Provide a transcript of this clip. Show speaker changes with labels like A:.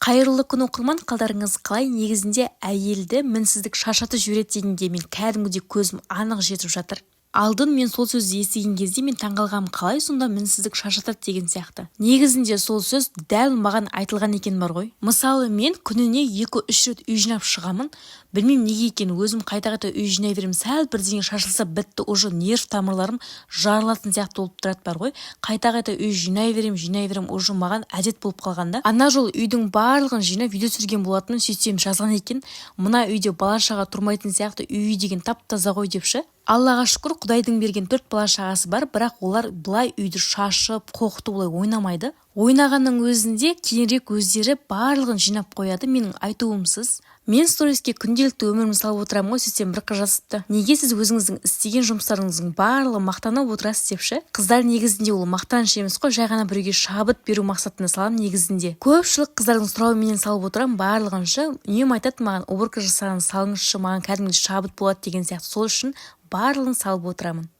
A: Қайырлы күн оқырман, қалдарыңыз қалай? Негізінде әйелді мінсіздік шаршатып жібереді дегенге мен кәдімгідей көзім анық жетіп жатыр. Алдын мен сол сөзді естіген кезде мен таңғалғам, қалай сонда мінсіздік шаршатады деген сияқты. Негізінде сол сөз дәл маған айтылған екен бар ғой. Мысалы, мен күніне 2-3 рет үй жинап шығамын. Білмеймін неге екен, өзім қайта-қайта үй жинай беремін. Сәл бірдеңе шашылса бітті, уже нерв тамырларым жарылатын сияқты болып тұрады бар ғой. Қайта-қайта үй жинай беремін, уже маған әдет болып қалғанда. Ана жол үйдің барлығын жинап видео түсірген болатын, сөйтсем жазған екен. Мына үйде бала-шаға тұрмайтын сияқты, үй деген тап-таза ғой депші. Аллаға шүкір, Құдайдың берген 4 бала-шағасы бар, бірақ олар былай үйді шашып, қоқты олай ойнамайды. Ойнағанның өзінде кейінірек өздері барлығын жинап қояды, менің айтуымсыз. Мен сториске күнделікті өмірімді салып отырамын ғой, сөйтсем бір қыз жазыпты. Неге сіз өзіңіздің істеген жұмыстарыңыздың барлығын мақтанып отырасыз депші? Қыздар негізінде ол мақтаныш емес қой, жай ғана біреуге шабыт беру мақсатында салам негізінде. Көпшілік қыздардың сұрауыменен салып отырамын, барлығынша үнемі айтады маған, уборка жасаңыз, салыңызшы, маған кәдімгідей шабыт болады деген сияқты. Сол үшін барлығын салып отырамын.